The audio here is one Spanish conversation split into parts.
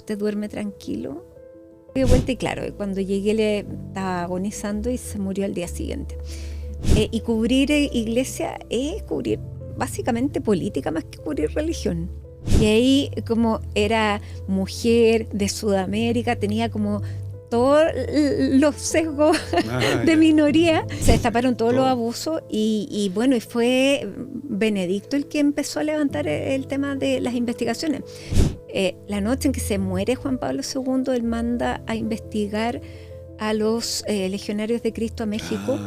¿usted duerme tranquilo? De vuelta y claro, cuando llegué le estaba agonizando y se murió al día siguiente. Y cubrir iglesia es cubrir básicamente política más que cubrir religión. Y ahí, como era mujer de Sudamérica, tenía como todos los sesgos de minoría, se destaparon todos los abusos y bueno, y fue Benedicto el que empezó a levantar el tema de las investigaciones. La noche en que se muere Juan Pablo II, él manda a investigar a los legionarios de Cristo a México,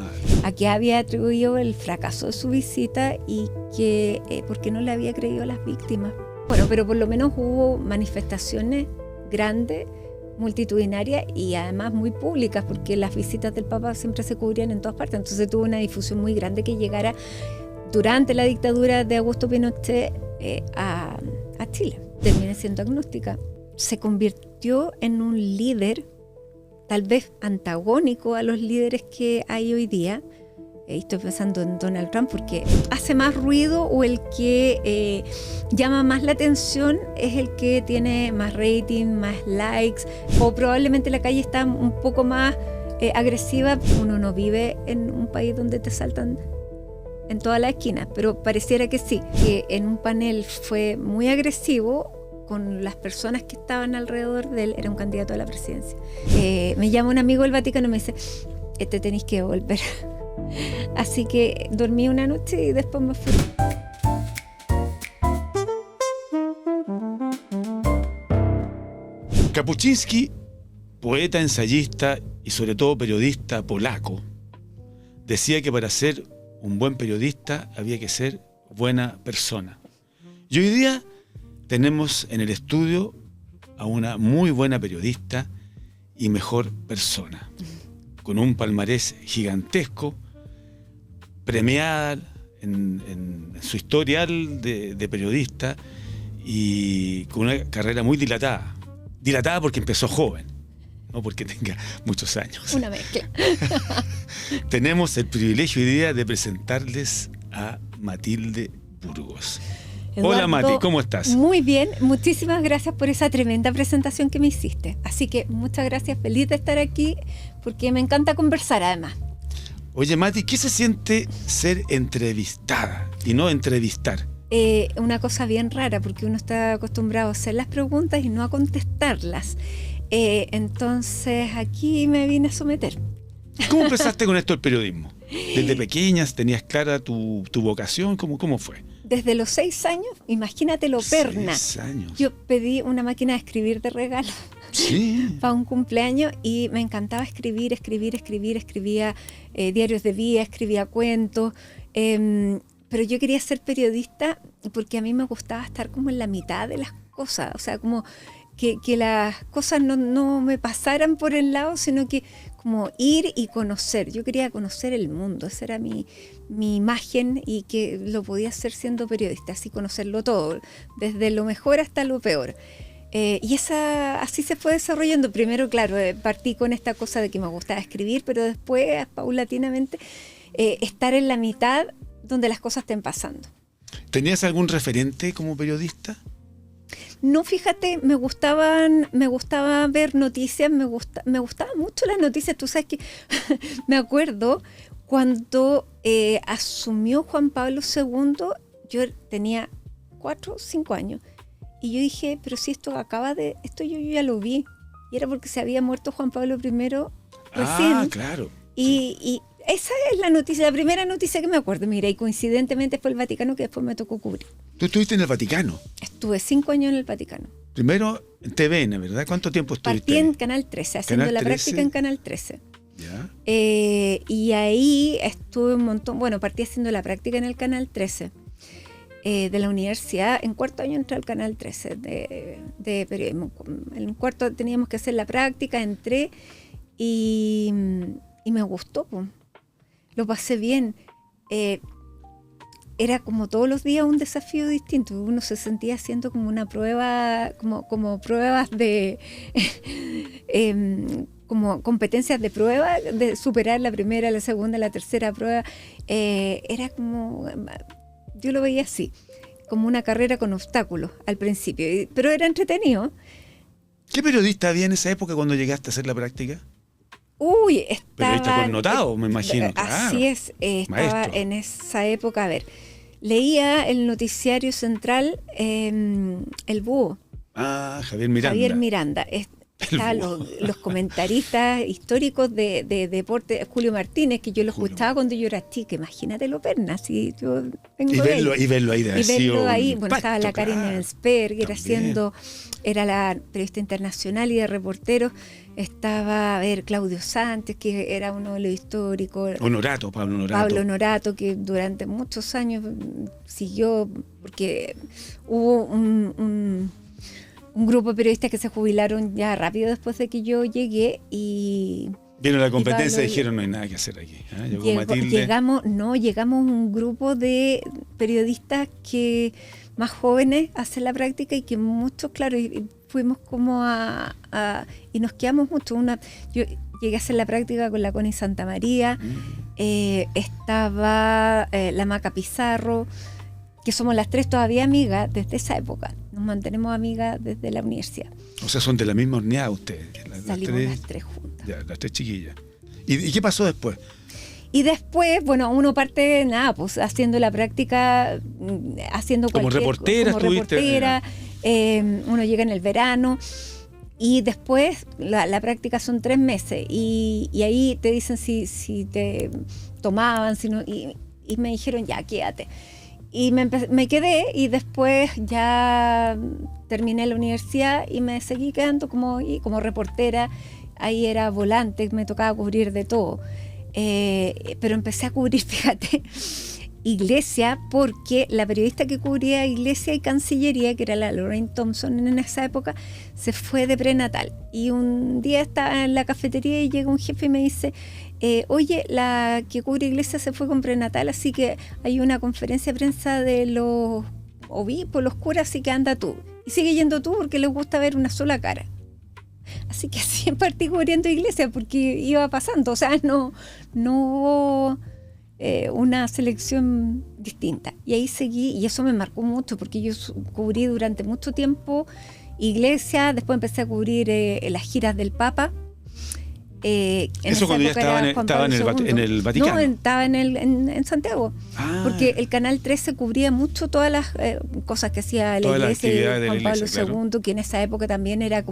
a que había atribuido el fracaso de su visita y que porque no le había creído a las víctimas. Bueno, pero por lo menos hubo manifestaciones grandes, multitudinarias y además muy públicas, porque las visitas del Papa siempre se cubrían en todas partes, entonces tuvo una difusión muy grande que llegara durante la dictadura de Augusto Pinochet a Chile. Terminé siendo agnóstica. Se convirtió en un líder tal vez antagónico a los líderes que hay hoy día. Estoy pensando en Donald Trump porque hace más ruido o el que llama más la atención es el que tiene más rating, más likes, o probablemente la calle está un poco más agresiva. Uno no vive en un país donde te saltan en todas las esquinas, pero pareciera que sí, que en un panel fue muy agresivo con las personas que estaban alrededor de él. Era un candidato a la presidencia. Me llama un amigo del Vaticano y me dice, te tenéis que volver. Así que dormí una noche y después me fui. Kapuściński, poeta, ensayista y sobre todo periodista polaco, decía que para ser un buen periodista había que ser buena persona. Y hoy día tenemos en el estudio a una muy buena periodista y mejor persona, con un palmarés gigantesco, premiada en su historial de periodista y con una carrera muy dilatada. Dilatada porque empezó joven, no porque tenga muchos años. Una mezcla. Tenemos el privilegio hoy día de presentarles a Matilde Burgos. Eduardo, hola Mati, ¿cómo estás? Muy bien, muchísimas gracias por esa tremenda presentación que me hiciste. Así que muchas gracias, feliz de estar aquí porque me encanta conversar además. Oye Mati, ¿qué se siente ser entrevistada y no entrevistar? Una cosa bien rara porque uno está acostumbrado a hacer las preguntas y no a contestarlas. Entonces aquí me vine a someter. ¿Cómo empezaste con esto del periodismo? ¿Desde pequeñas tenías clara tu vocación? ¿Cómo fue? Desde los 6 años, imagínate lo perna. 6 años. Yo pedí una máquina de escribir de regalo. Sí. Para un cumpleaños y me encantaba escribir. Escribía diarios de vida, escribía cuentos. Pero yo quería ser periodista porque a mí me gustaba estar como en la mitad de las cosas. O sea, como que las cosas no me pasaran por el lado, sino que como ir y conocer. Yo quería conocer el mundo, esa era mi imagen y que lo podía hacer siendo periodista, así conocerlo todo, desde lo mejor hasta lo peor. Y así se fue desarrollando. Primero, claro, partí con esta cosa de que me gustaba escribir, pero después, paulatinamente, estar en la mitad donde las cosas estén pasando. ¿Tenías algún referente como periodista? No, fíjate, me gustaba ver noticias, me gustaban mucho las noticias. Tú sabes que me acuerdo cuando asumió Juan Pablo II, yo tenía 4 o 5 años, y yo dije, pero si esto yo ya lo vi, y era porque se había muerto Juan Pablo I recién. Ah, claro. Y esa es la noticia, la primera noticia que me acuerdo. Mira, y coincidentemente fue el Vaticano que después me tocó cubrir. ¿Tú estuviste en el Vaticano? Estuve 5 años en el Vaticano. Primero en TVN, ¿verdad? ¿Cuánto tiempo estuviste? Partí en Canal 13, haciendo Canal la 13. práctica en Canal 13. ¿Ya? Y ahí estuve un montón, bueno, partí haciendo la práctica en el Canal 13 de la universidad. En 4º año entré al Canal 13 de periodismo. En 4º teníamos que hacer la práctica, entré y me gustó, pues. Lo pasé bien. Era como todos los días un desafío distinto. Uno se sentía haciendo como una prueba, como pruebas de como competencias de prueba, de superar la primera, la segunda, la tercera prueba. Era como, yo lo veía así, como una carrera con obstáculos al principio, pero era entretenido. ¿Qué periodista había en esa época cuando llegaste a hacer la práctica? Uy, estaba... Periodista connotado, me imagino. Así Claro. es, estaba Maestro. en esa época, a ver, leía el noticiario central, El Búho, Ah, Javier Miranda. Javier Miranda. Estaban los comentaristas históricos de deporte, Julio Martínez, que yo lo Julio. escuchaba cuando yo era chica, imagínate lo perna, si yo vengo Y de verlo, ahí. y verlo ahí de haber Y sido verlo un ahí, bueno, impacto, estaba la Karen claro. Ensperger También. era la periodista internacional y de reporteros, estaba, a ver, Claudio Santos, que era uno de los históricos, Pablo Honorato. Pablo Norato, que durante muchos años siguió, porque hubo un grupo de periodistas que se jubilaron ya rápido después de que yo llegué y Vieron la competencia y Pablo- dijeron no hay nada que hacer aquí. ¿Ah? Llegó Matilde. llegamos un grupo de periodistas que más jóvenes a hacer la práctica y que muchos, claro, y fuimos como y nos quedamos mucho. Yo llegué a hacer la práctica con la Connie Santamaría, estaba la Maca Pizarro, que somos las tres todavía amigas desde esa época. Nos mantenemos amigas desde la universidad. O sea, son de la misma horneada ustedes. Salimos las tres juntas. Ya, las tres chiquillas. ¿Y qué pasó después? Y después, bueno, uno parte, nada, pues haciendo la práctica, haciendo Como cualquier reportera como estuviste, reportera, uno llega en el verano y después la práctica son 3 meses y ahí te dicen si te tomaban, si no, y me dijeron ya, quédate. Y me quedé y después ya terminé la universidad y me seguí quedando como reportera. Ahí era volante, me tocaba cubrir de todo. Pero empecé a cubrir, fíjate, Iglesia, porque la periodista que cubría Iglesia y Cancillería, que era la Lorraine Thompson en esa época, se fue de prenatal. Y un día estaba en la cafetería y llega un jefe y me dice, oye, la que cubre Iglesia se fue con prenatal, así que hay una conferencia de prensa de los obispos, los curas, así que anda tú. Y sigue yendo tú porque les gusta ver una sola cara. Así que así partí cubriendo Iglesia porque iba pasando, o sea, no hubo una selección distinta. Y ahí seguí y eso me marcó mucho porque yo cubrí durante mucho tiempo Iglesia, después empecé a cubrir las giras del Papa. Eso cuando ya estaba en el Vaticano. No, estaba en Santiago. Ah. Porque el Canal 13 cubría mucho todas las cosas que hacía la Todas las Iglesia actividades y de la Juan Pablo Iglesia, II, claro. que en esa época también era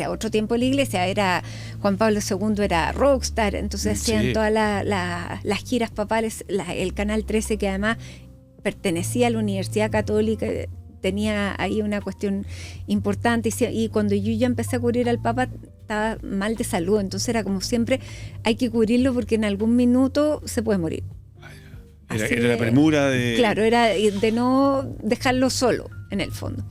otro tiempo de la Iglesia, era Juan Pablo II era rockstar, entonces Sí. hacían todas las giras papales, el Canal 13 que además pertenecía a la Universidad Católica, tenía ahí una cuestión importante y cuando yo ya empecé a cubrir al Papa estaba mal de salud, entonces era como siempre hay que cubrirlo porque en algún minuto se puede morir. Era la premura de... Claro, era de no dejarlo solo, en el fondo.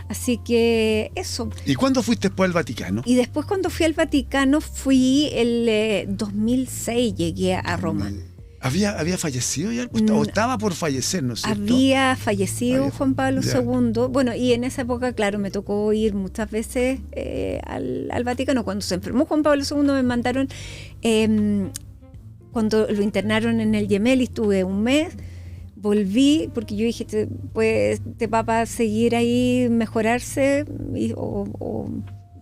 Así que eso. ¿Y cuándo fuiste después al Vaticano? Y después cuando fui al Vaticano fui el 2006, llegué a Roma. ¿Había fallecido ya? ¿O estaba por fallecer, no es cierto? Había fallecido Juan Pablo ya. II. Bueno, y en esa época, claro, me tocó ir muchas veces al Vaticano. Cuando se enfermó Juan Pablo II me mandaron, cuando lo internaron en el Gemelli, estuve un mes, volví, porque yo dije, pues este Papa seguir ahí, mejorarse,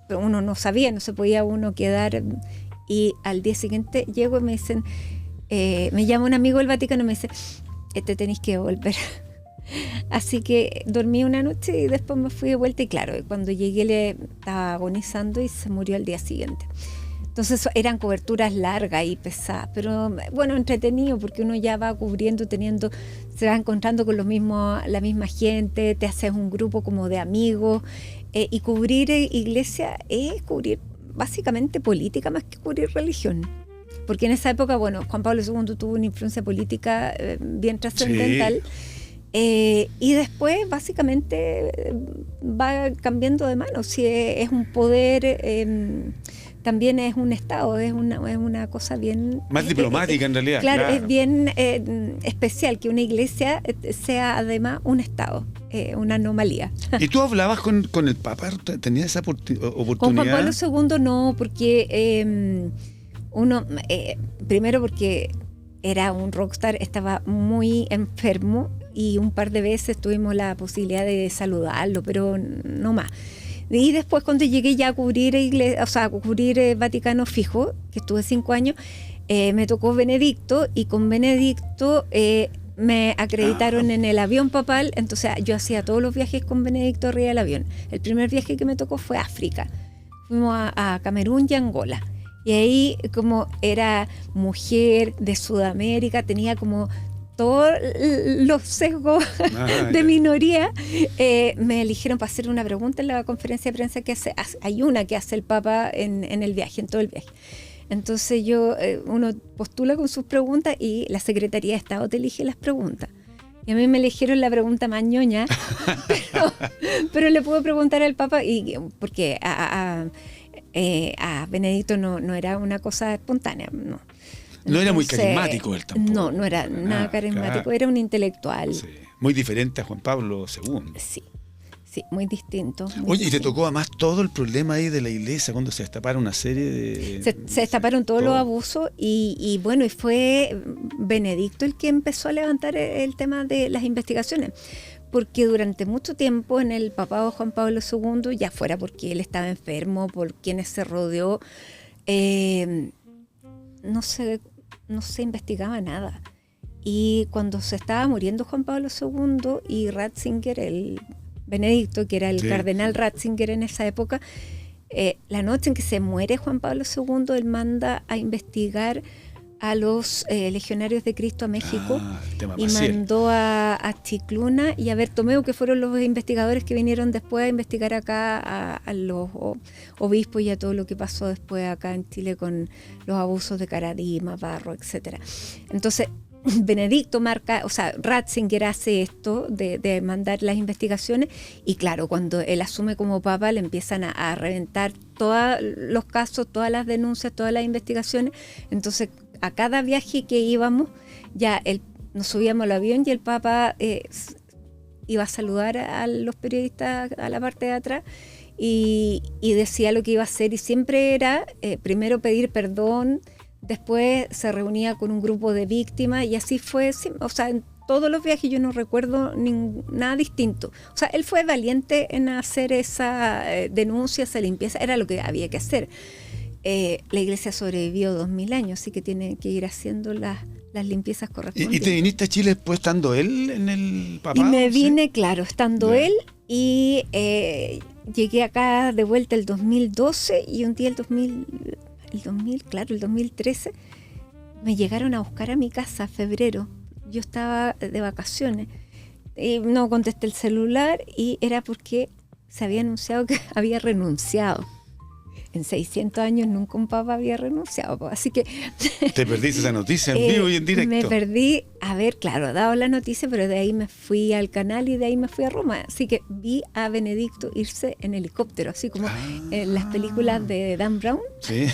pero uno no sabía, no se podía uno quedar. Y al día siguiente llego y me dicen... me llama un amigo del Vaticano y me dice, te tenéis que volver. Así que dormí una noche y después me fui de vuelta y claro, cuando llegué le estaba agonizando y se murió al día siguiente. Entonces eran coberturas largas y pesadas, pero bueno, entretenido porque uno ya va cubriendo, se va encontrando con la misma gente, te haces un grupo como de amigos y cubrir Iglesia es cubrir básicamente política más que cubrir religión. Porque en esa época, bueno, Juan Pablo II tuvo una influencia política bien trascendental. Sí. Y después, básicamente, va cambiando de manos. Si es un poder, también es un Estado, es una cosa bien... Más diplomática, en realidad. Claro, es bien especial que una iglesia sea además un Estado, una anomalía. ¿Y tú hablabas con el Papa? ¿Tenías esa oportunidad? Con Juan Pablo II no, porque... primero porque era un rockstar, estaba muy enfermo y un par de veces tuvimos la posibilidad de saludarlo, pero no más. Y después cuando llegué ya a cubrir a cubrir Vaticano fijo, que estuve 5 años, me tocó Benedicto, y con Benedicto me acreditaron en el avión papal. Entonces yo hacía todos los viajes con Benedicto arriba del avión. El primer viaje que me tocó fue a África. Fuimos a Camerún y Angola. Y ahí, como era mujer de Sudamérica, tenía como todos los sesgos de minoría, me eligieron para hacer una pregunta en la conferencia de prensa que hay una que hace el Papa en el viaje, en todo el viaje. Entonces uno postula con sus preguntas y la Secretaría de Estado te elige las preguntas. Y a mí me eligieron la pregunta más ñoña, pero le puedo preguntar al Papa, porque a Benedicto no era una cosa espontánea, no. No era muy carismático él tampoco. No era nada carismático, era un intelectual. Sí. Muy diferente a Juan Pablo II. Sí, muy distinto. Oye, y te tocó además todo el problema ahí de la iglesia cuando se destaparon una serie de... Se destaparon todos los abusos y bueno, y fue Benedicto el que empezó a levantar el tema de las investigaciones. Porque durante mucho tiempo en el papado Juan Pablo II, ya fuera porque él estaba enfermo, por quienes se rodeó, no se investigaba nada. Y cuando se estaba muriendo Juan Pablo II y Ratzinger, el Benedicto, que era el cardenal Ratzinger en esa época, la noche en que se muere Juan Pablo II, él manda a investigar a los legionarios de Cristo a México, y mandó a Chicluna y a Bertomeu, que fueron los investigadores que vinieron después a investigar acá a los obispos y a todo lo que pasó después acá en Chile con los abusos de Caradima, Barro, etcétera. Entonces Benedicto Ratzinger hace esto de mandar las investigaciones, y claro, cuando él asume como papa le empiezan a reventar todos los casos, todas las denuncias, todas las investigaciones. Entonces a cada viaje que íbamos, ya nos subíamos al avión y el Papa iba a saludar a los periodistas a la parte de atrás y decía lo que iba a hacer, y siempre era primero pedir perdón, después se reunía con un grupo de víctimas, y así fue, en todos los viajes yo no recuerdo nada distinto. O sea, él fue valiente en hacer esa denuncia, esa limpieza, era lo que había que hacer. La iglesia sobrevivió 2000 años, así que tiene que ir haciendo las limpiezas correspondientes. ¿Y te viniste a Chile después estando él en el papado? Y me vine, claro, estando él, y llegué acá de vuelta el 2012, y un día el 2013, me llegaron a buscar a mi casa, febrero. Yo estaba de vacaciones y no contesté el celular, y era porque se había anunciado que había renunciado. En 600 años nunca un papa había renunciado, así que... ¿Te perdiste esa noticia en vivo y en directo? Me perdí, dado la noticia, pero de ahí me fui al canal y de ahí me fui a Roma. Así que vi a Benedicto irse en helicóptero, así como en las películas de Dan Brown. Sí.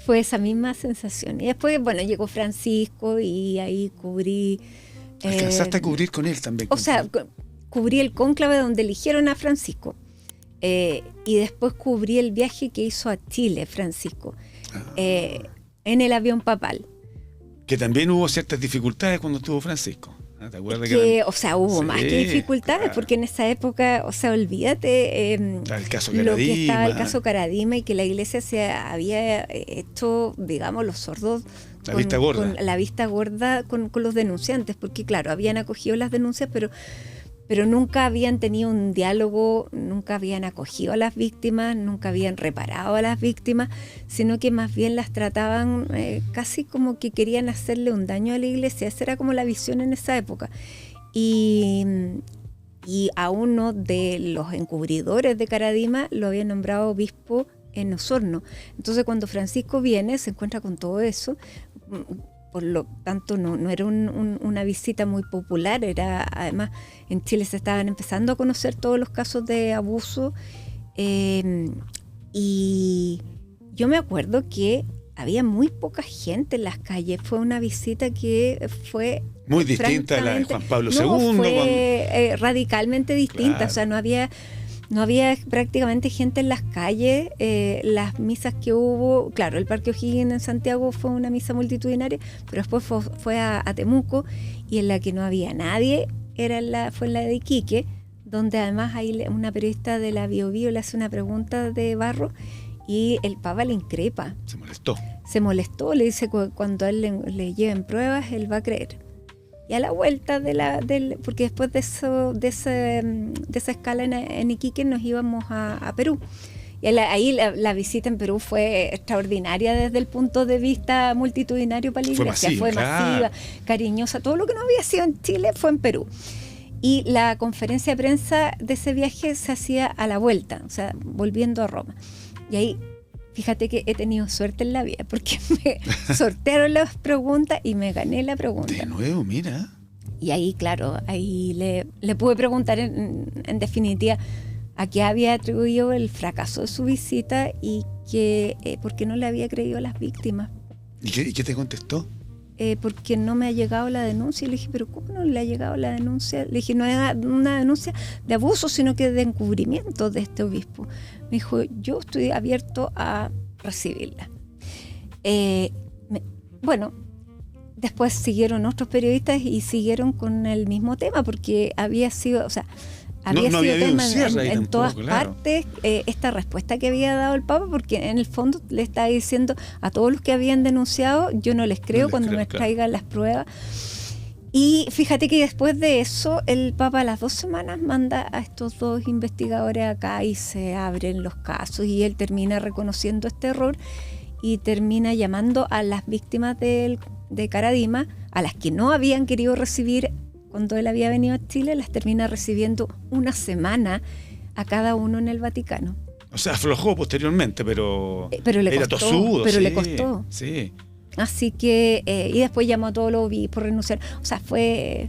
Fue esa misma sensación. Y después, llegó Francisco y ahí cubrí... ¿Alcanzaste a cubrir con él también? Cubrí el cónclave donde eligieron a Francisco. Y después cubrí el viaje que hizo a Chile Francisco, en el avión papal. Que también hubo ciertas dificultades cuando estuvo Francisco. ¿Te acuerdas? Hubo más que dificultades, porque en esa época, olvídate el caso lo que estaba el caso Caradima, y que la iglesia se había hecho, digamos, los sordos, la vista gorda. Con la vista gorda con los denunciantes, porque claro, habían acogido las denuncias, pero nunca habían tenido un diálogo, nunca habían acogido a las víctimas, nunca habían reparado a las víctimas, sino que más bien las trataban casi como que querían hacerle un daño a la iglesia. Esa era como la visión en esa época. Y a uno de los encubridores de Caradima lo había nombrado obispo en Osorno. Entonces cuando Francisco viene, se encuentra con todo eso. Por lo tanto no era una visita muy popular, además en Chile se estaban empezando a conocer todos los casos de abuso, y yo me acuerdo que había muy poca gente en las calles. Fue una visita que fue muy distinta a la de Juan Pablo II. Fue radicalmente distinta, claro. No había prácticamente gente en las calles. Las misas que hubo, claro, el Parque O'Higgins en Santiago fue una misa multitudinaria, pero después fue a Temuco, y en la que no había nadie fue en la de Iquique, donde además hay una periodista de la Bio Bio le hace una pregunta de Barro y el Papa le increpa. Se molestó, le dice que cuando a él le lleven pruebas, él va a creer. Y a la vuelta porque después de esa escala en Iquique nos íbamos a Perú. Y ahí la visita en Perú fue extraordinaria desde el punto de vista multitudinario para la iglesia. Fue masiva, cariñosa. Todo lo que no había sido en Chile fue en Perú. Y la conferencia de prensa de ese viaje se hacía a la vuelta, o sea, volviendo a Roma. Y ahí, fíjate que he tenido suerte en la vida, porque me sortearon las preguntas y me gané la pregunta. De nuevo, mira. Y ahí, claro, ahí le pude preguntar en definitiva a qué había atribuido el fracaso de su visita y por qué no le había creído a las víctimas. ¿Y qué te contestó? Porque no me ha llegado la denuncia. Y le dije, ¿pero cómo no le ha llegado la denuncia? Le dije, no es una denuncia de abuso, sino que de encubrimiento de este obispo. Me dijo, yo estoy abierto a recibirla. Bueno, después siguieron otros periodistas y siguieron con el mismo tema, porque había sido, o sea, había sido tema en todas partes esta respuesta que había dado el Papa, porque en el fondo le estaba diciendo a todos los que habían denunciado, yo no les creo cuando me traigan las pruebas. Y fíjate que después de eso el Papa a las 2 semanas manda a estos 2 investigadores acá y se abren los casos y él termina reconociendo este error y termina llamando a las víctimas de Caradima, a las que no habían querido recibir cuando él había venido a Chile, las termina recibiendo una semana a cada uno en el Vaticano. O sea, aflojó posteriormente, pero le era costó, tosudo. Pero sí, le costó. Sí. Así que, y después llamó a todos los obispos, renunciar. O sea, fue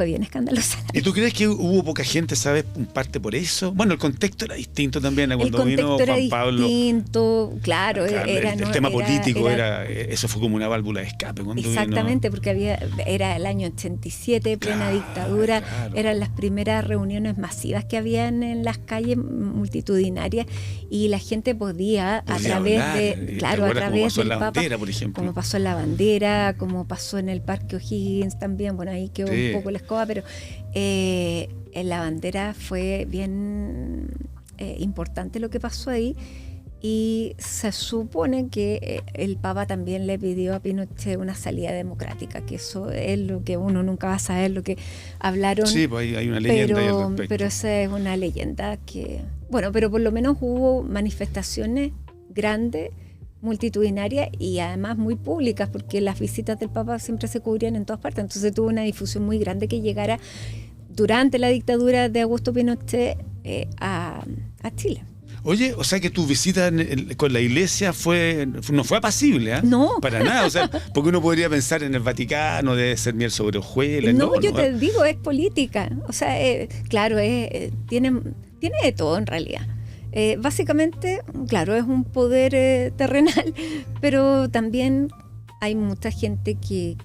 bien escandalosa. ¿Y tú crees que hubo poca gente, sabes, en parte por eso? Bueno, el contexto era distinto también a cuando vino Juan Pablo. El distinto, claro. El tema político eso fue como una válvula de escape cuando exactamente, vino. Porque era el año 87, plena dictadura, eran las primeras reuniones masivas que habían en las calles multitudinarias y la gente podía a través del Papa, bandera, por ejemplo. Como pasó en la bandera, como pasó en el Parque O'Higgins también, bueno, ahí quedó un poco la escoba, pero en la bandera fue bien importante lo que pasó ahí y se supone que el Papa también le pidió a Pinochet una salida democrática, que eso es lo que uno nunca va a saber, lo que hablaron. Sí, pues hay una leyenda ahí al respecto. Pero esa es una leyenda que, bueno, pero por lo menos hubo manifestaciones grandes, multitudinarias y además muy públicas, porque las visitas del Papa siempre se cubrían en todas partes, entonces tuvo una difusión muy grande que llegara durante la dictadura de Augusto Pinochet a Chile. Oye, o sea que tu visita con la iglesia no fue apacible, ¿eh? No. Para nada, o sea, porque uno podría pensar en el Vaticano, de ser miel sobre hojuelas. No, yo te digo, es política, o sea, claro, tiene de todo en realidad. Básicamente, claro, es un poder terrenal, pero también hay mucha gente que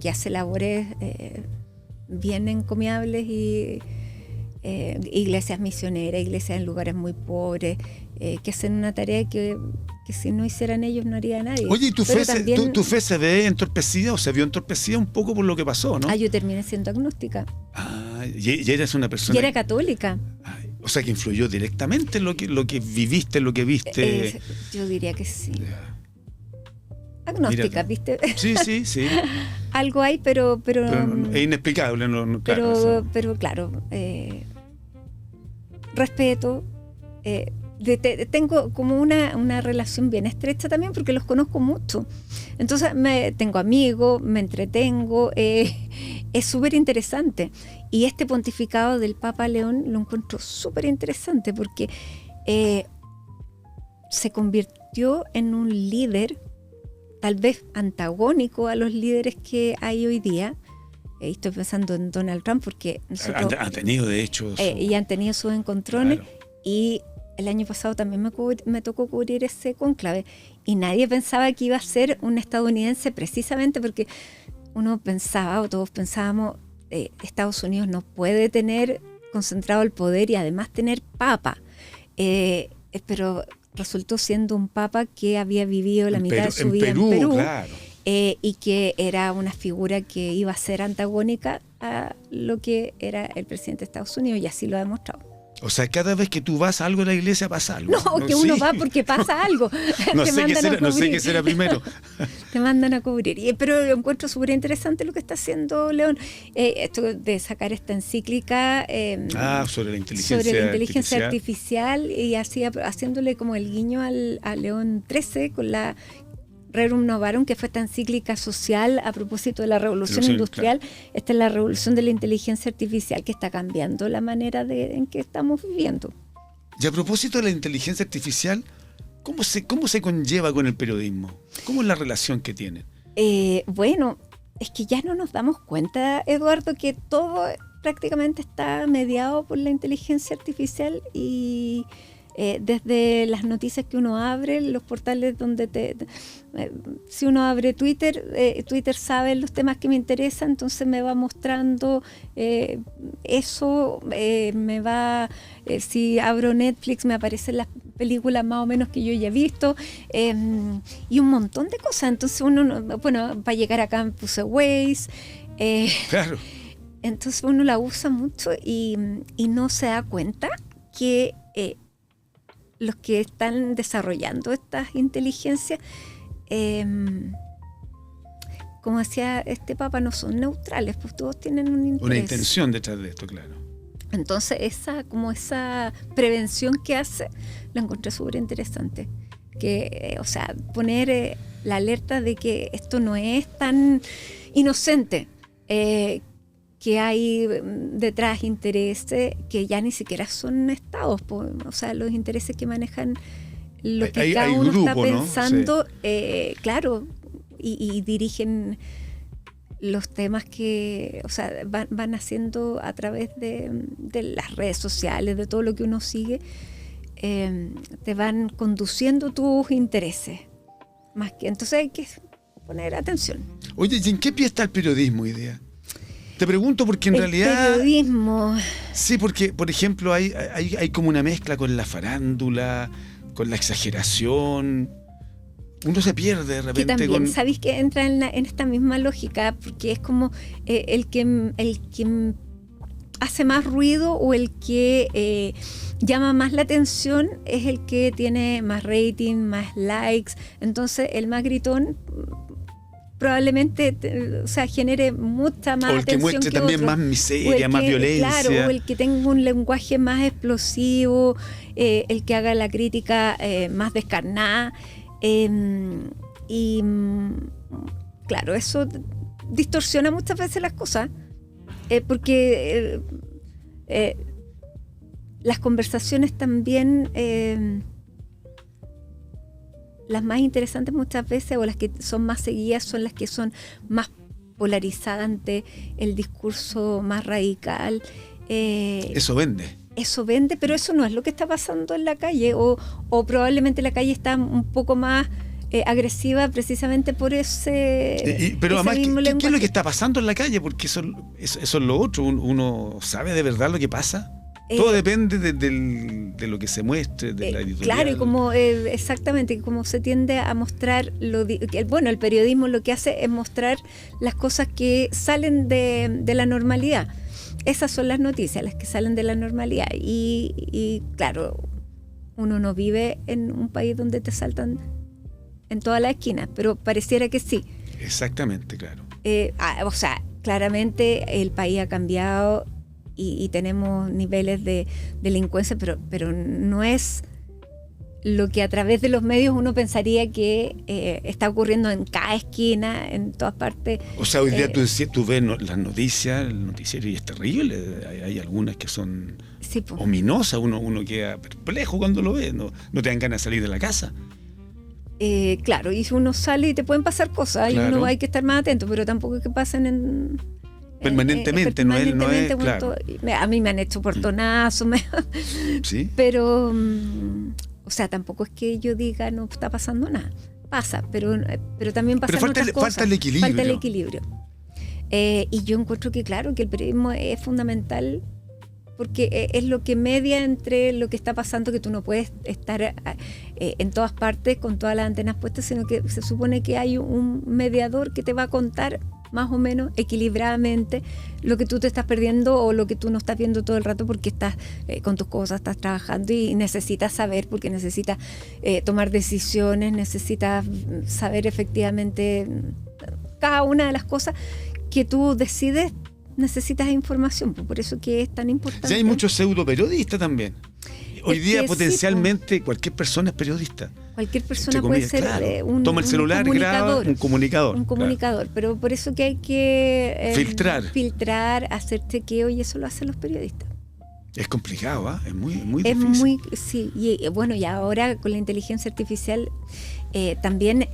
hace labores bien encomiables y iglesias misioneras, iglesias en lugares muy pobres, que hacen una tarea que si no hicieran ellos no haría nadie. Oye, ¿y tu fe se ve entorpecida o se vio entorpecida un poco por lo que pasó, no? Yo terminé siendo agnóstica. Y eres una persona... Y era católica. O sea, que influyó directamente en lo que viviste, lo que viste. Yo diría que sí. Agnóstica, ¿viste? Sí. Algo hay, pero es inexplicable, pero claro, respeto. Tengo como una relación bien estrecha también porque los conozco mucho. Entonces tengo amigos, me entretengo, es súper interesante. Y este pontificado del Papa León lo encuentro súper interesante porque se convirtió en un líder tal vez antagónico a los líderes que hay hoy día. Estoy pensando en Donald Trump porque han tenido de hecho y han tenido sus encontrones, claro. Y el año pasado también me tocó cubrir ese cónclave y nadie pensaba que iba a ser un estadounidense, precisamente porque uno pensaba, o todos pensábamos, Estados Unidos no puede tener concentrado el poder y además tener papa, pero resultó siendo un papa que había vivido la mitad de su vida en Perú. Claro. y que era una figura que iba a ser antagónica a lo que era el presidente de Estados Unidos, y así lo ha demostrado. O sea, cada vez que tú vas a algo a la iglesia pasa algo. No, que uno va porque pasa algo. No Te sé qué mandan a será, no sé cubrir. qué será primero. Te mandan a cubrir. Pero lo encuentro súper interesante lo que está haciendo León. Esto de sacar esta encíclica Sobre la inteligencia artificial, y así haciéndole como el guiño a León XIII con la Rerum Novarum, que fue esta encíclica social a propósito de la revolución industrial. Claro. Esta es la revolución de la inteligencia artificial, que está cambiando la manera en que estamos viviendo. Y a propósito de la inteligencia artificial, ¿cómo se conlleva con el periodismo? ¿Cómo es la relación que tienen? Bueno, es que ya no nos damos cuenta, Eduardo, que todo prácticamente está mediado por la inteligencia artificial, y desde las noticias que uno abre, los portales donde si uno abre Twitter, Twitter sabe los temas que me interesan, entonces me va mostrando eso, si abro Netflix me aparecen las películas más o menos que yo ya he visto, y un montón de cosas. Entonces uno, para llegar a Campus Waze, claro. Entonces uno la usa mucho y no se da cuenta que los que están desarrollando estas inteligencias, como decía este Papa, no son neutrales, pues todos tienen un interés. Una intención detrás de esto, claro. Entonces esa prevención que hace, la encontré súper interesante. Que, poner la alerta de que esto no es tan inocente, que hay detrás intereses que ya ni siquiera son estados, los intereses que manejan lo que cada uno grupo, está pensando, ¿no? Sí. Claro, y dirigen los temas que van haciendo a través de las redes sociales, de todo lo que uno sigue, te van conduciendo tus intereses, más que entonces hay que poner atención. Oye, ¿y en qué pie está el periodismo hoy día? Te pregunto porque en realidad... El periodismo... Sí, porque, por ejemplo, hay como una mezcla con la farándula, con la exageración. Uno se pierde de repente. Que también, ¿sabéis que entra en esta misma lógica? Porque es como el que hace más ruido, o el que llama más la atención, es el que tiene más rating, más likes. Entonces, el más gritón probablemente genere mucha más atención. O el que muestre también más miseria, más violencia. Claro, o el que tenga un lenguaje más explosivo, el que haga la crítica más descarnada. Claro, eso distorsiona muchas veces las cosas, porque las conversaciones también... las más interesantes muchas veces, o las que son más seguidas, son las que son más polarizadas ante el discurso más radical. Eso vende. Eso vende, pero eso no es lo que está pasando en la calle, o probablemente la calle está un poco más agresiva precisamente por pero además, ¿qué es lo que está pasando en la calle? Porque eso es lo otro. Uno sabe de verdad lo que pasa. Todo depende de lo que se muestre, de la editorial. Claro, y como exactamente, como se tiende a mostrar, el periodismo lo que hace es mostrar las cosas que salen de la normalidad. Esas son las noticias, las que salen de la normalidad. Y claro, uno no vive en un país donde te saltan en todas las esquinas, pero pareciera que sí. Exactamente, claro. Claramente el país ha cambiado, y tenemos niveles de delincuencia, pero no es lo que a través de los medios uno pensaría que está ocurriendo en cada esquina, en todas partes. O sea, hoy día tú ves las noticias, el noticiero, y es terrible. Hay algunas que son ominosas, uno queda perplejo cuando lo ve, no te dan ganas de salir de la casa. Claro, y uno sale y te pueden pasar cosas, claro. Y uno hay que estar más atento, pero tampoco es que pasen permanentemente, no es claro. A mí me han hecho portonazos, ¿sí? Pero tampoco es que yo diga no está pasando nada, pasa, pero también pasan otras cosas. Falta el equilibrio. Falta el equilibrio. Y yo encuentro que claro, que el periodismo es fundamental porque es lo que media entre lo que está pasando, que tú no puedes estar en todas partes con todas las antenas puestas, sino que se supone que hay un mediador que te va a contar más o menos equilibradamente lo que tú te estás perdiendo o lo que tú no estás viendo todo el rato porque estás con tus cosas, estás trabajando y necesitas saber, porque necesitas tomar decisiones, necesitas saber efectivamente cada una de las cosas que tú decides. Necesitas información, por eso que es tan importante. Ya hay muchos pseudo periodistas también. Hoy día potencialmente sí, cualquier persona es periodista. Cualquier persona puede ser claro. Toma el celular, graba un comunicador. Un comunicador, claro. Pero por eso que hay que filtrar, hacer chequeo, y eso lo hacen los periodistas. Es complicado, ¿eh? Es muy difícil. Sí, y bueno, y ahora con la inteligencia artificial también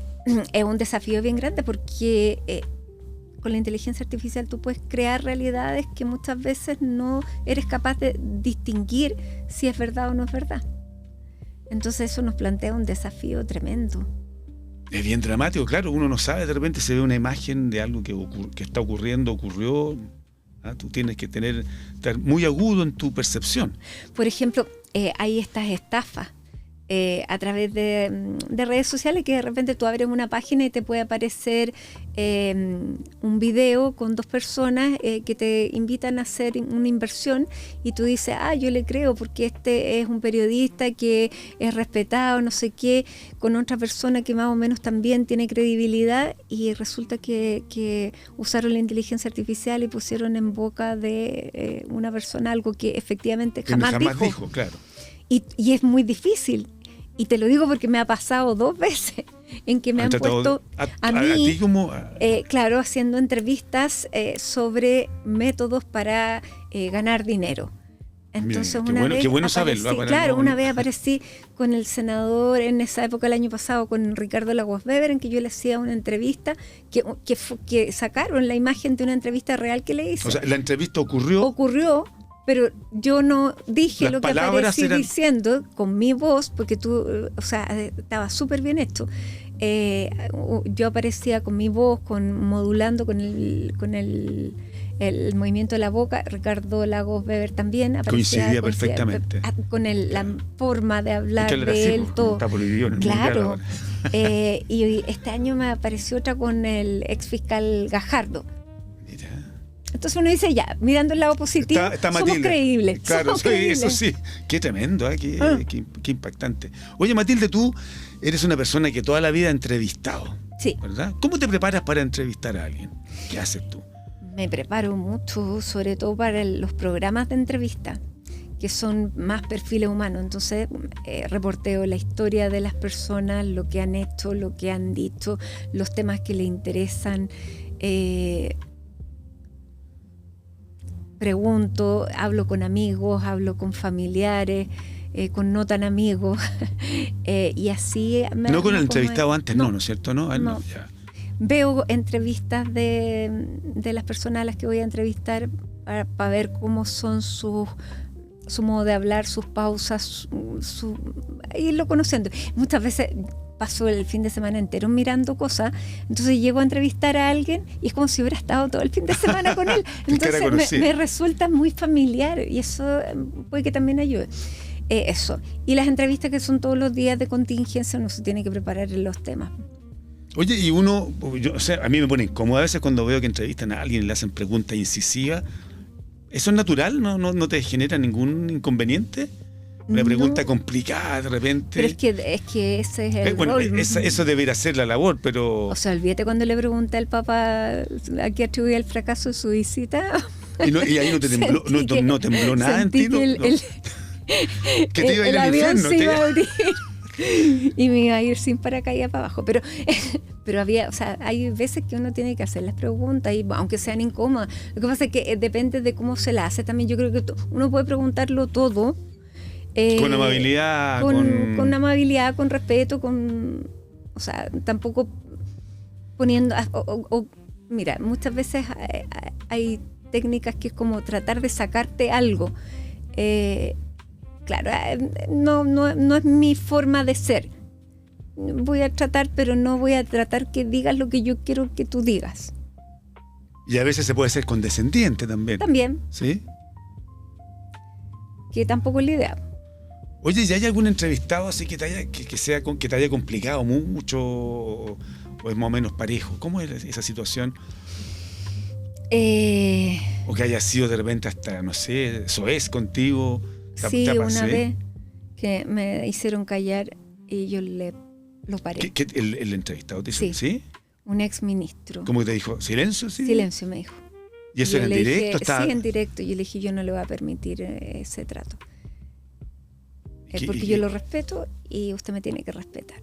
es un desafío bien grande, porque con la inteligencia artificial tú puedes crear realidades que muchas veces no eres capaz de distinguir si es verdad o no es verdad. Entonces eso nos plantea un desafío tremendo. Es bien dramático, claro, uno no sabe, de repente se ve una imagen de algo que está ocurrió. Tú tienes que estar muy agudo en tu percepción. Por ejemplo, hay estas estafas a través de redes sociales, que de repente tú abres una página y te puede aparecer un video con 2 personas que te invitan a hacer una inversión, y tú dices, yo le creo porque este es un periodista que es respetado, no sé qué, con otra persona que más o menos también tiene credibilidad, y resulta que usaron la inteligencia artificial y pusieron en boca de una persona algo que efectivamente jamás dijo. Claro. Y es muy difícil, y te lo digo porque me ha pasado 2 veces en que me han puesto a mí, claro, haciendo entrevistas sobre métodos para ganar dinero. Entonces, qué bueno saberlo. Una vez aparecí con el senador en esa época, el año pasado, con Ricardo Lagos Weber, en que yo le hacía una entrevista que sacaron la imagen de una entrevista real que le hice. O sea, la entrevista ocurrió, pero yo no dije lo que aparecí eran diciendo con mi voz, porque estaba súper bien hecho. Yo aparecía con mi voz, modulando con el movimiento de la boca. Ricardo Lagos Weber también coincidía perfectamente con la forma de hablar de él, todo. Claro. Y este año me apareció otra con el ex fiscal Gajardo. Entonces uno dice, ya, mirando el lado positivo, somos creíbles. Claro, eso sí. Qué tremendo, qué impactante. Oye, Matilde, tú eres una persona que toda la vida ha entrevistado. Sí. ¿Verdad? ¿Cómo te preparas para entrevistar a alguien? ¿Qué haces tú? Me preparo mucho, sobre todo para los programas de entrevista, que son más perfiles humanos. Entonces, reporteo la historia de las personas, lo que han hecho, lo que han dicho, los temas que les interesan. Pregunto, hablo con amigos, hablo con familiares, con no tan amigos, y así... No con el entrevistado antes, no es cierto? No. Ya. Veo entrevistas de las personas a las que voy a entrevistar para ver cómo son su modo de hablar, sus pausas, irlo conociendo. Muchas veces paso el fin de semana entero mirando cosas, entonces llego a entrevistar a alguien y es como si hubiera estado todo el fin de semana con él. Entonces me resulta muy familiar, y eso puede que también ayude. Eso. Y las entrevistas que son todos los días de contingencia, uno se tiene que preparar en los temas. Oye, y a mí me pone incómodo a veces cuando veo que entrevistan a alguien y le hacen preguntas incisivas. ¿Eso es natural? ¿No te genera ningún inconveniente? Una pregunta complicada de repente. Pero es que ese es el rol. Eso debería ser la labor, pero... O sea, olvídate cuando le pregunté al Papa a qué atribuía el fracaso de su visita. Y ahí no tembló nada en ti. Que te iba a ir al infierno. Se iba a abrir y me iba a ir sin paracaídas para abajo. Pero había, hay veces que uno tiene que hacer las preguntas, y aunque sean incómodas. Lo que pasa es que depende de cómo se las hace. También yo creo que uno puede preguntarlo todo. Con amabilidad. Con amabilidad, con respeto, tampoco poniendo... mira, muchas veces hay técnicas que es como tratar de sacarte algo. Claro, no es mi forma de ser. Voy a tratar, pero no voy a tratar que digas lo que yo quiero que tú digas. Y a veces se puede ser condescendiente también. También. ¿Sí? que tampoco es la idea. Oye, ¿y hay algún entrevistado así que que te haya complicado mucho o es más o menos parejo? ¿Cómo es esa situación? O que haya sido de repente hasta, no sé, soez contigo. Sí, ¿Te una pasé? vez que me hicieron callar y yo lo paré. El entrevistado te hizo? Sí. ¿Sí? Un ex ministro. ¿Cómo que te dijo? ¿Silencio? Sí. Silencio, me dijo. ¿Y eso yo era en le dije, directo? Sí, en directo. Yo le dije, yo no le voy a permitir ese trato. Porque yo lo respeto y usted me tiene que respetar.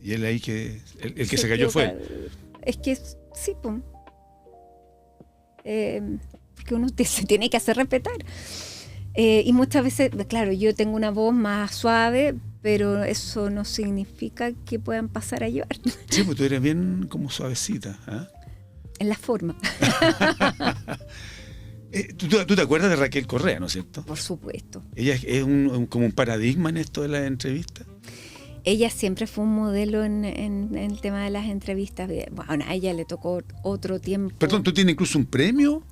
Y él ahí el que se cayó fue él. Es que sí, pum. Porque uno se tiene que hacer respetar. Y muchas veces, claro, yo tengo una voz más suave, pero eso no significa que puedan pasar a llevar. Sí, pues tú eres bien como suavecita. ¿Eh? En la forma. ¿Tú te acuerdas de Raquel Correa, no es cierto? Por supuesto. Ella es como un paradigma en esto de las entrevistas. Ella siempre fue un modelo en el tema de las entrevistas. Bueno, a ella le tocó otro tiempo. Perdón, ¿tú tienes incluso un premio?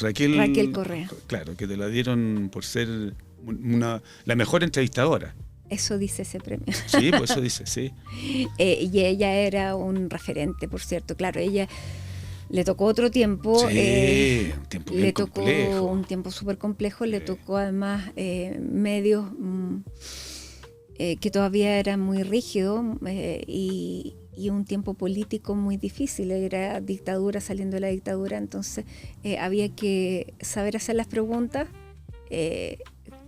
Raquel Correa. Claro, que te la dieron por ser la mejor entrevistadora. Eso dice ese premio. Sí, pues eso dice, sí. Y ella era un referente, por cierto. Claro, ella le tocó otro tiempo. Sí, un tiempo bien complejo. Le tocó un tiempo súper complejo. Le tocó además medios que todavía eran muy rígidos y un tiempo político muy difícil. Era dictadura, saliendo de la dictadura. Entonces había que saber hacer las preguntas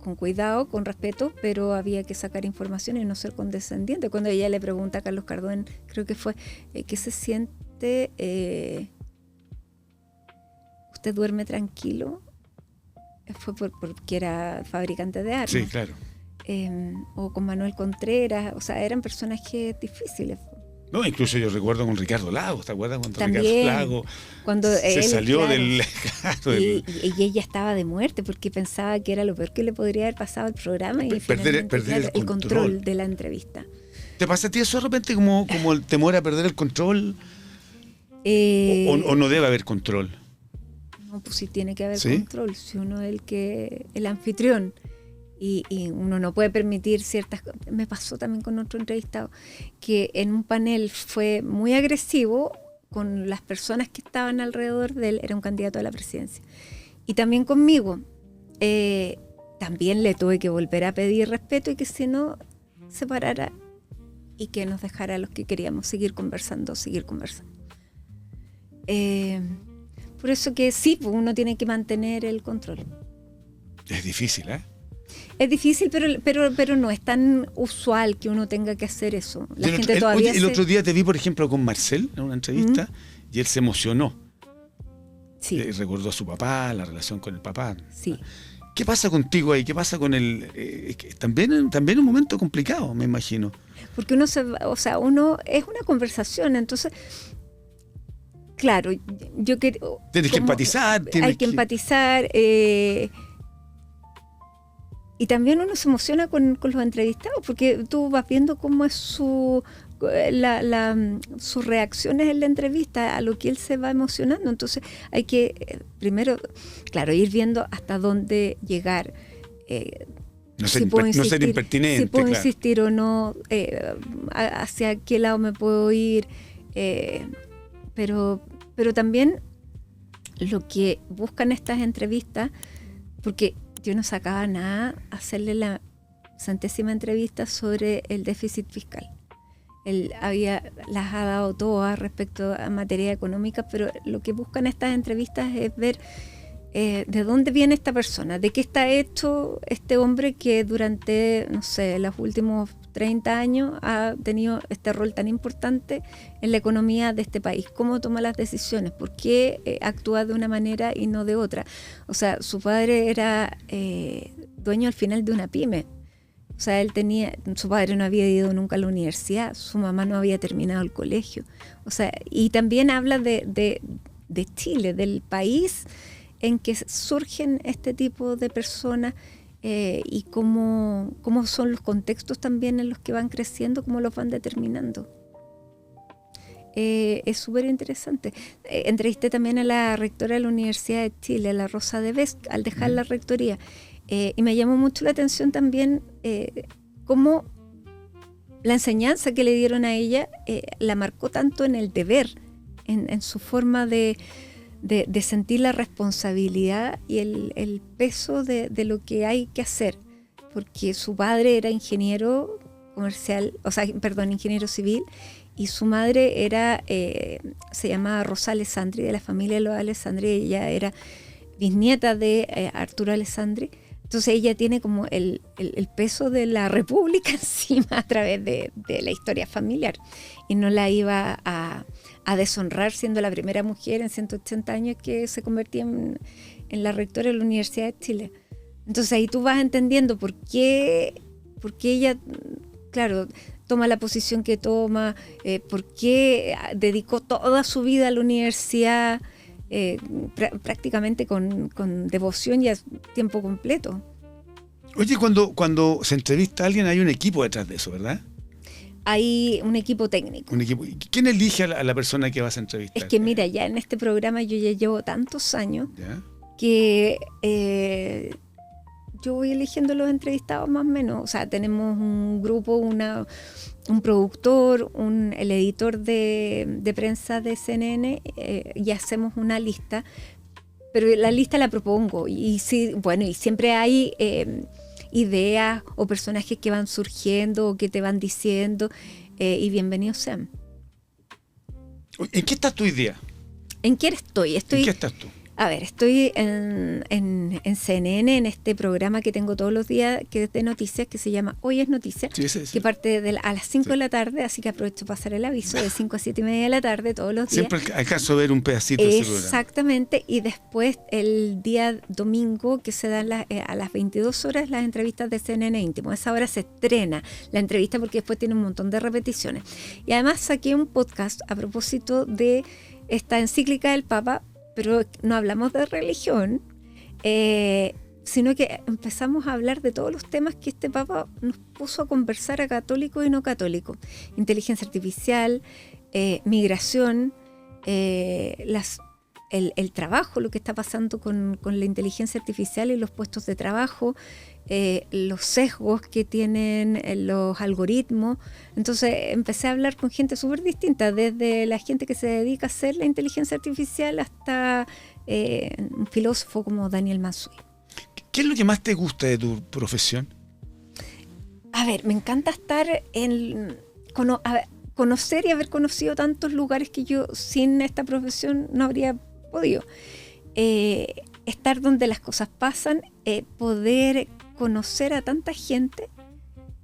con cuidado, con respeto, pero había que sacar información y no ser condescendiente. Cuando ella le pregunta a Carlos Cardón, creo que fue, ¿qué se siente? ¿Usted duerme tranquilo? Fue porque era fabricante de armas. Sí, claro. O con Manuel Contreras, o sea, eran personajes difíciles. No, incluso yo recuerdo con Ricardo Lagos, ¿te acuerdas cuando También, Ricardo Lagos se salió claro, del... y ella estaba de muerte porque pensaba que era lo peor que le podría haber pasado al programa y perder el control de la entrevista. ¿Te pasa a ti eso de repente como el temor a perder el control? ¿O no debe haber control? No, pues sí tiene que haber ¿Sí? control, si uno es el anfitrión. Y uno no puede permitir ciertas cosas. Me pasó también con otro entrevistado, que en un panel fue muy agresivo con las personas que estaban alrededor de él, era un candidato a la presidencia. Y también conmigo. También le tuve que volver a pedir respeto y que si no, se parara y que nos dejara a los que queríamos seguir conversando. Por eso que sí, uno tiene que mantener el control. Es difícil, ¿eh? Es difícil, pero no es tan usual que uno tenga que hacer eso. La gente todavía el otro día te vi, por ejemplo, con Marcel en una entrevista y él se emocionó. Sí. Recordó a su papá, la relación con el papá. Sí. ¿Qué pasa contigo ahí? ¿Qué pasa con él? También un momento complicado, me imagino. Porque uno es una conversación, entonces... Claro, Tienes que empatizar. Hay que empatizar. Y también uno se emociona con los entrevistados, porque tú vas viendo cómo es sus reacciones en la entrevista, a lo que él se va emocionando. Entonces hay que, primero, claro, ir viendo hasta dónde llegar. No ser impertinente. Si puedo claro. insistir o no, hacia qué lado me puedo ir. Pero también lo que buscan estas entrevistas, porque yo no sacaba nada hacerle la 100ª entrevista sobre el déficit fiscal. Él las ha dado todas respecto a materia económica, pero lo que buscan estas entrevistas es ver de dónde viene esta persona, de qué está hecho este hombre que durante, no sé, los últimos 30 años ha tenido este rol tan importante en la economía de este país. ¿Cómo toma las decisiones? ¿Por qué actúa de una manera y no de otra? O sea, su padre era dueño al final de una pyme. O sea, su padre no había ido nunca a la universidad, su mamá no había terminado el colegio. O sea, y también habla de Chile, del país en que surgen este tipo de personas y cómo son los contextos también en los que van creciendo, cómo los van determinando. Es súper interesante. Entrevisté también a la rectora de la Universidad de Chile, a la Rosa de Vesc, al dejar la rectoría. Y me llamó mucho la atención también cómo la enseñanza que le dieron a ella la marcó tanto en el deber, en su forma de sentir la responsabilidad y el peso de lo que hay que hacer, porque su padre era ingeniero comercial, ingeniero civil, y su madre era, se llamaba Rosa Alessandri, de la familia de los Alessandri. Ella era bisnieta de Arturo Alessandri. Entonces ella tiene como el peso de la república encima a través de la historia familiar, y no la iba a deshonrar siendo la primera mujer en 180 años que se convertía en la rectora de la Universidad de Chile. Entonces ahí tú vas entendiendo por qué ella, claro, toma la posición que toma, por qué dedicó toda su vida a la universidad, prácticamente con devoción y a tiempo completo. Oye, cuando se entrevista a alguien hay un equipo detrás de eso, ¿verdad? Hay un equipo técnico. Un equipo. ¿Quién elige a la persona que vas a entrevistar? Es que mira, ya en este programa yo ya llevo tantos años, ¿Ya? que yo voy eligiendo los entrevistados más o menos. O sea, tenemos un grupo, un productor, el editor de prensa de CNN, y hacemos una lista, pero la lista la propongo, y siempre hay ideas o personajes que van surgiendo o que te van diciendo, y bienvenidos sean. ¿En qué estás tú hoy día? ¿En qué estoy? ¿En qué estás tú? A ver, estoy en CNN, en este programa que tengo todos los días, que es de noticias, que se llama Hoy es Noticia, Sí. que parte a las 5 de la tarde, así que aprovecho para pasar el aviso, de 5 a 7:30 de la tarde todos los días. Siempre alcanzo a ver un pedacito de ese programa. Exactamente, y después el día domingo, que se dan a las 22 horas, las entrevistas de CNN Íntimo. A esa hora se estrena la entrevista, porque después tiene un montón de repeticiones. Y además saqué un podcast a propósito de esta encíclica del Papa, pero no hablamos de religión, sino que empezamos a hablar de todos los temas que este Papa nos puso a conversar a católicos y no católicos. Inteligencia artificial, migración, el trabajo, lo que está pasando con la inteligencia artificial y los puestos de trabajo, los sesgos que tienen los algoritmos. Entonces empecé a hablar con gente súper distinta, desde la gente que se dedica a hacer la inteligencia artificial hasta un filósofo como Daniel Mansui. ¿Qué es lo que más te gusta de tu profesión? A ver, me encanta estar conocer y haber conocido tantos lugares que yo sin esta profesión no habría podido. Estar donde las cosas pasan, poder conocer a tanta gente.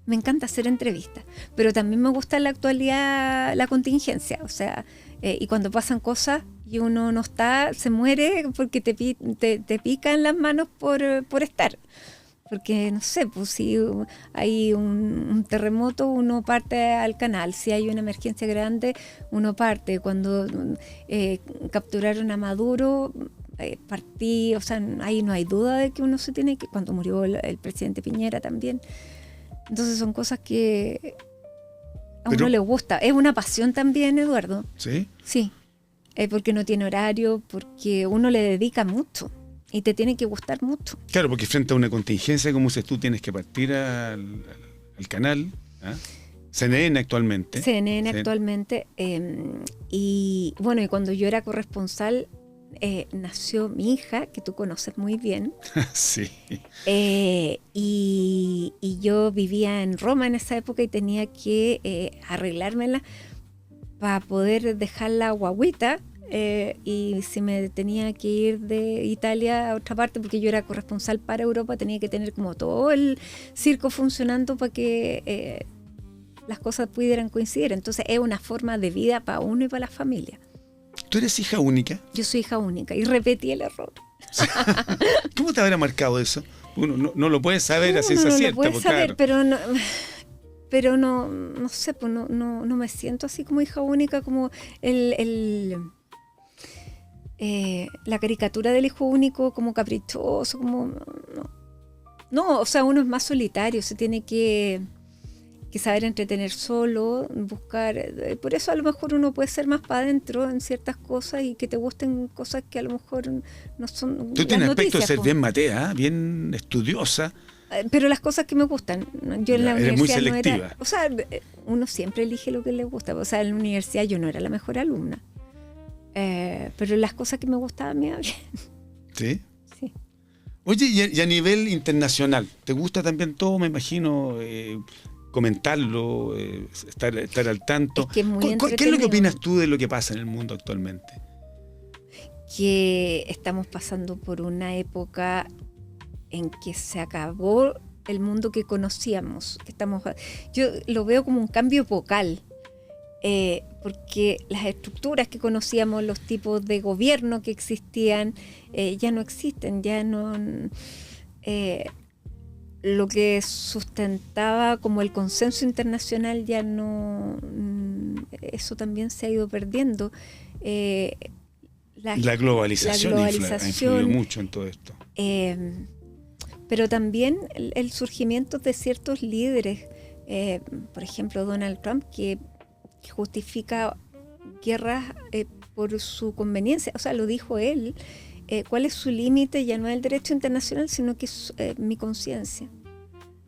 Me encanta hacer entrevistas, pero también me gusta en la actualidad la contingencia, o sea, y cuando pasan cosas y uno no está, se muere porque te pican las manos por estar. Porque, no sé, pues si hay un terremoto, uno parte al canal. Si hay una emergencia grande, uno parte. Cuando capturaron a Maduro, partí, o sea, ahí no hay duda de que uno se tiene que... Cuando murió el presidente Piñera también. Entonces son cosas que a uno le gusta. Es una pasión también, Eduardo. ¿Sí? Sí, porque no tiene horario, porque uno le dedica mucho. Y te tiene que gustar mucho. Claro, porque frente a una contingencia, como dices tú, tienes que partir al canal, ¿eh? CNN actualmente. CNN actualmente. Y bueno, y cuando yo era corresponsal, nació mi hija, que tú conoces muy bien. Sí. Y yo vivía en Roma en esa época y tenía que arreglármela para poder dejar la guagüita. Y si me tenía que ir de Italia a otra parte, porque yo era corresponsal para Europa, tenía que tener como todo el circo funcionando para que las cosas pudieran coincidir. Entonces es una forma de vida para uno y para la familia. ¿Tú eres hija única? Yo soy hija única y repetí el error. ¿Cómo te habrá marcado eso? Uno no lo puede saber a ciencia cierta. No lo puede saber, claro. pero no sé, pues no me siento así como hija única, como la caricatura del hijo único, como caprichoso, como no, o sea, uno es más solitario, se tiene que que saber entretener solo, buscar. Por eso a lo mejor uno puede ser más para adentro en ciertas cosas y que te gusten cosas que a lo mejor no son. Tú tienes aspecto de ser po. bien matea, bien estudiosa. Pero las cosas que me gustan. Yo en la Eres muy universidad no selectiva. era. O sea, uno siempre elige lo que le gusta. O sea, en la universidad yo no era la mejor alumna. Pero las cosas que me gustaban me iba bien. ¿Sí? Sí. Oye, y a nivel internacional, ¿te gusta también todo, me imagino, comentarlo, estar al tanto? Es que es muy ¿Qué es lo que entretenido. opinas tú de lo que pasa en el mundo actualmente? Que estamos pasando por una época en que se acabó el mundo que conocíamos. Yo lo veo como un cambio epocal, porque las estructuras que conocíamos, los tipos de gobierno que existían, ya no existen, ya no. Lo que sustentaba como el consenso internacional ya no. Eso también se ha ido perdiendo. La globalización ha influido mucho en todo esto. Pero también el surgimiento de ciertos líderes, por ejemplo Donald Trump, que justifica guerras por su conveniencia, o sea, lo dijo él. ¿Cuál es su límite? Ya no es el derecho internacional, sino que es mi conciencia.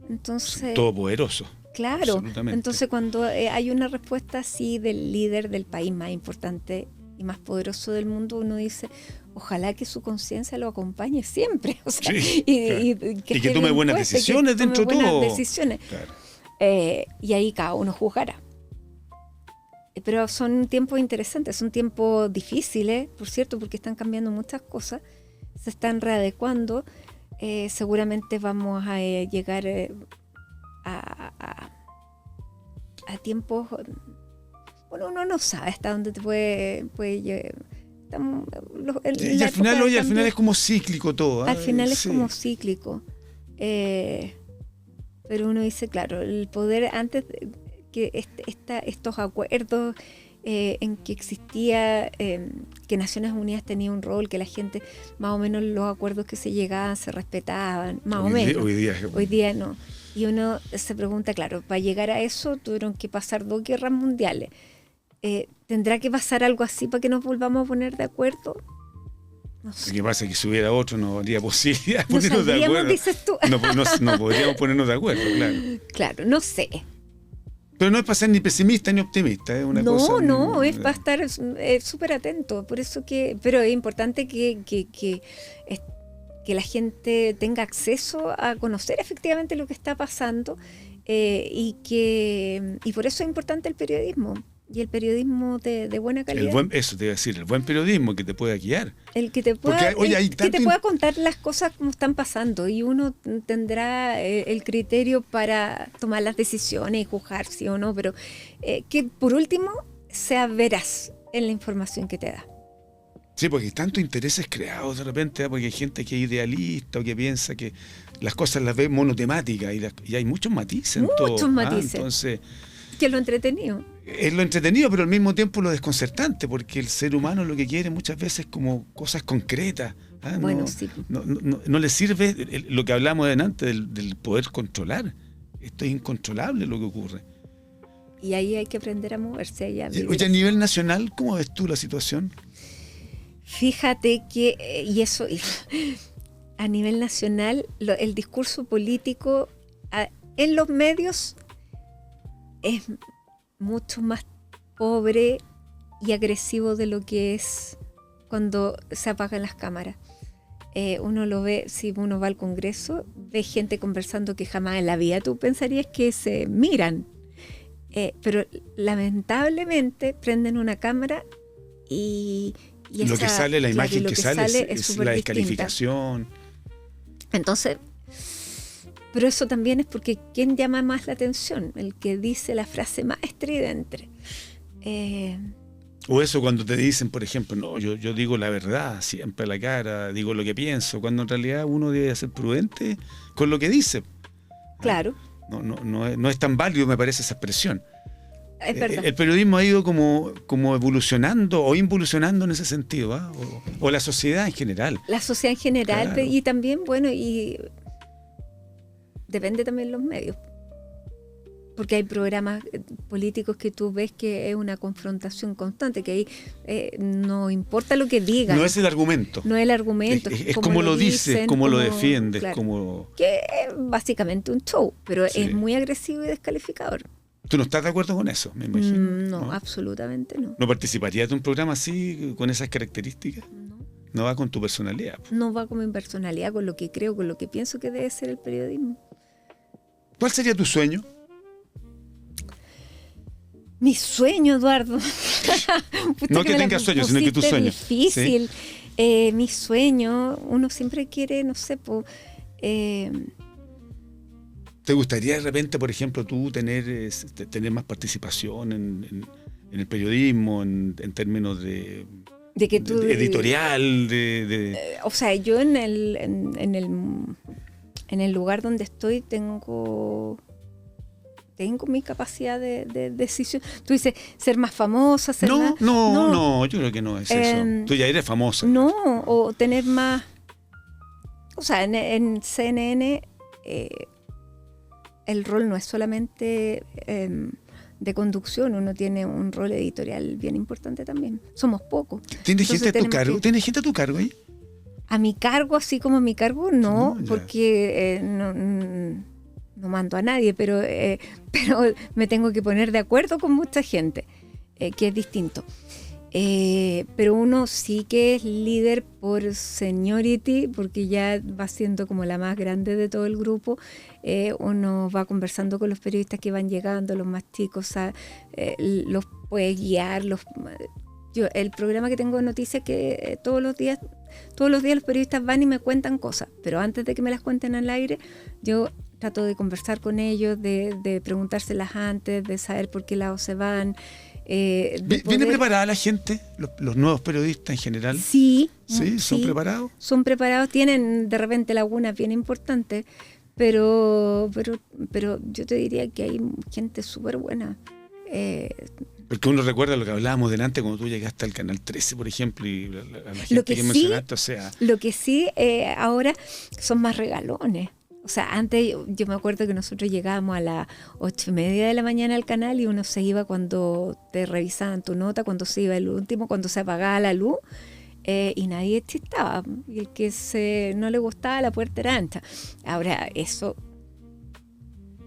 Entonces, Todopoderoso. Claro, Absolutamente. entonces cuando hay una respuesta así del líder del país más importante y más poderoso del mundo, uno dice, ojalá que su conciencia lo acompañe siempre. O sea, Sí, y que tome buenas decisiones dentro de todo. Decisiones. Claro. Y ahí cada uno juzgará. Pero son tiempos interesantes, son tiempos difíciles, por cierto, porque están cambiando muchas cosas, se están readecuando. Seguramente vamos a llegar a tiempos. Bueno, uno no sabe hasta dónde te puede llegar. Y al final es como cíclico todo. Al final es sí. como cíclico. Pero uno dice, claro, el poder antes que estos acuerdos en que existía, que Naciones Unidas tenía un rol, que la gente, más o menos los acuerdos que se llegaban se respetaban, más o menos. Hoy día no. Y uno se pregunta, claro, para llegar a eso tuvieron que pasar 2 guerras mundiales. ¿Tendrá que pasar algo así para que nos volvamos a poner de acuerdo? No sé. ¿Qué pasa? Que si hubiera otro no habría posibilidad de No ponernos de sabríamos, acuerdo. dices tú. No podríamos ponernos de acuerdo, claro. Claro, no sé. Pero no es para ser ni pesimista ni optimista, es una cosa. No, es para estar súper atento. Por eso pero es importante que la gente tenga acceso a conocer efectivamente lo que está pasando, y por eso es importante el periodismo. Y el periodismo de buena calidad. Eso te iba a decir, el buen periodismo que te pueda guiar. El que te pueda, Porque, oye, que te pueda contar las cosas como están pasando, y uno tendrá el criterio para tomar las decisiones y juzgar sí o no, pero que por último sea veraz en la información que te da. Sí, porque hay tantos intereses creados de repente, porque hay gente que es idealista o que piensa que las cosas las ve monotemáticas y hay muchos matices en todo. Muchos matices. Entonces, Que es lo entretenido. es lo entretenido, pero al mismo tiempo lo desconcertante, porque el ser humano lo que quiere muchas veces es como cosas concretas. Bueno, sí. No le sirve lo que hablamos delante del poder controlar. Esto es incontrolable lo que ocurre. Y ahí hay que aprender a moverse. Oye, a nivel nacional, ¿cómo ves tú la situación? Fíjate que, a nivel nacional, el discurso político en los medios es mucho más pobre y agresivo de lo que es cuando se apagan las cámaras. Uno lo ve, si uno va al Congreso, ve gente conversando que jamás en la vida tú pensarías que se miran. Pero lamentablemente prenden una cámara y lo que sale, la imagen que sale es la descalificación. Entonces, pero eso también es porque ¿quién llama más la atención? El que dice la frase más estridente. O eso cuando te dicen, por ejemplo, no, yo digo la verdad, siempre a la cara, digo lo que pienso, cuando en realidad uno debe ser prudente con lo que dice. Claro. No es tan válido, me parece, esa expresión. Es verdad. El periodismo ha ido como evolucionando o involucionando en ese sentido, ¿ah? O la sociedad en general. La sociedad en general, Claro. y también, bueno, y depende también de los medios. porque hay programas políticos que tú ves que es una confrontación constante, que ahí no importa lo que digan. No es el argumento. No es el argumento. Es como lo dices, como lo defiendes. Claro, como... que es básicamente un show, pero Sí. es muy agresivo y descalificador. ¿Tú no estás de acuerdo con eso, me imagino? No, absolutamente no. ¿No participarías de un programa así, con esas características? No. No va con tu personalidad. No va con mi personalidad, con lo que creo, con lo que pienso que debe ser el periodismo. ¿Cuál sería tu sueño? Mi sueño, Eduardo. No que tengas sueños, sino que tu sueño. Difícil. Mi sueño, uno siempre quiere, no sé, ¿Te gustaría de repente, por ejemplo, tú tener más participación en el periodismo, en términos de que tú, editorial? O sea, yo en el lugar donde estoy tengo mi capacidad de decisión. Tú dices, ser más famosa, ser más... No, yo creo que no es eso. Tú ya eres famosa. No, o tener más... O sea, en CNN el rol no es solamente de conducción, uno tiene un rol editorial bien importante también. Somos pocos. ¿Tienes gente a tu cargo? ¿Tienes gente a tu cargo ahí? A mi cargo, así como a mi cargo, no, No, porque no mando a nadie, pero me tengo que poner de acuerdo con mucha gente, que es distinto. Pero uno sí que es líder por seniority, porque ya va siendo como la más grande de todo el grupo. Uno va conversando con los periodistas que van llegando, los más chicos, los puede guiar. El programa que tengo de noticias que todos los días los periodistas van y me cuentan cosas, pero antes de que me las cuenten al aire, yo trato de conversar con ellos, de preguntárselas antes, de saber por qué lado se van. ¿Viene preparada la gente, los nuevos periodistas en general? Sí. ¿Son preparados? Son preparados, tienen de repente lagunas bien importantes, pero yo te diría que hay gente súper buena. Porque uno recuerda lo que hablábamos delante cuando tú llegaste al Canal 13, por ejemplo, y la gente Lo que que sí, mencionaste, o sea... Lo que sí, ahora son más regalones. O sea, antes yo me acuerdo que nosotros llegábamos a las 8:30 de la mañana al canal y uno se iba cuando te revisaban tu nota, cuando se iba el último, cuando se apagaba la luz, y nadie chistaba. Y el que no le gustaba, la puerta era ancha. Ahora, eso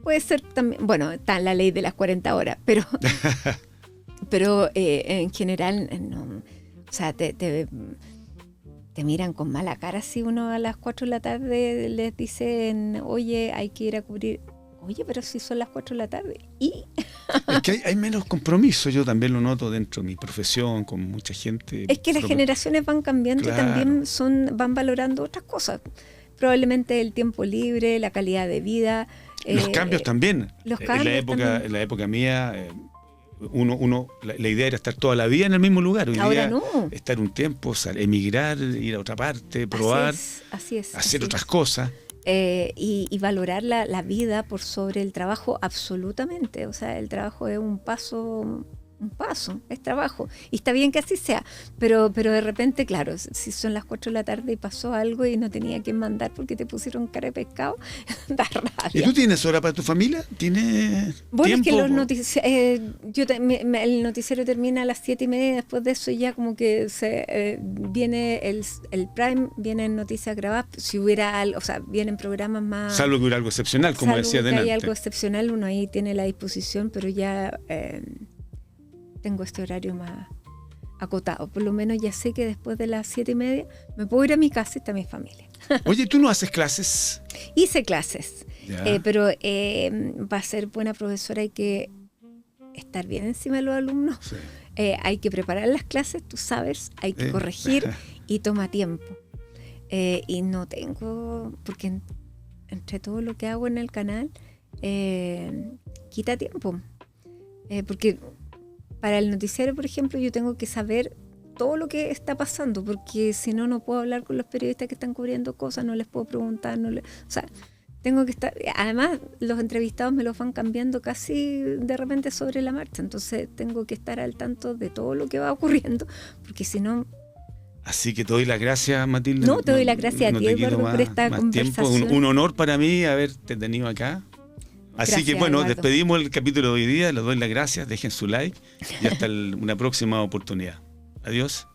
puede ser también, bueno, está en la ley de las 40 horas, pero en general, no. O sea, te miran con mala cara si uno a las 4 de la tarde les dicen, oye, hay que ir a cubrir. Oye, pero si son las 4 de la tarde. ¿Y? Es que hay menos compromiso, yo también lo noto dentro de mi profesión, con mucha gente. Es que las generaciones van cambiando, Claro. Y también van valorando otras cosas. Probablemente el tiempo libre, la calidad de vida. Los cambios también. Los cambios también. En la época mía... la idea era estar toda la vida en el mismo lugar. Hoy Ahora día, no. estar un tiempo, emigrar, ir a otra parte, probar, Así es. hacer otras cosas. Y valorar la vida por sobre el trabajo, absolutamente. O sea, el trabajo es un paso, es trabajo. Y está bien que así sea, pero de repente, claro, si son las 4 de la tarde y pasó algo y no tenía que mandar porque te pusieron cara de pescado, da rabia. ¿Y tú tienes hora para tu familia? ¿Tienes Bueno, tiempo? es que el noticiero termina a las 7:30 y después de eso ya como que viene el prime, vienen noticias grabadas. Si hubiera algo, o sea, vienen programas más... Salvo que hubiera algo excepcional, como salvo decía que delante. hay algo excepcional, uno ahí tiene la disposición, pero ya tengo este horario más acotado. Por lo menos ya sé que después de las 7:30 me puedo ir a mi casa y está mi familia. Oye, ¿tú no haces clases? Hice clases, Ya. pero para ser buena profesora hay que estar bien encima de los alumnos. Sí. Hay que preparar las clases, tú sabes, hay que corregir y toma tiempo. Y no tengo, porque entre todo lo que hago en el canal, quita tiempo. Porque para el noticiero, por ejemplo, yo tengo que saber todo lo que está pasando, porque si no, no puedo hablar con los periodistas que están cubriendo cosas, no les puedo preguntar, o sea, tengo que estar... Además, los entrevistados me los van cambiando casi de repente sobre la marcha, entonces tengo que estar al tanto de todo lo que va ocurriendo, porque si no... Así que te doy las gracias, Matilde. No, te doy las gracias a ti, te quito Eduardo, por esta más conversación. tiempo. Un honor para mí haberte tenido acá. Así Gracias, que bueno, Eduardo. despedimos el capítulo de hoy día. Les doy las gracias, dejen su like y hasta una próxima oportunidad. Adiós.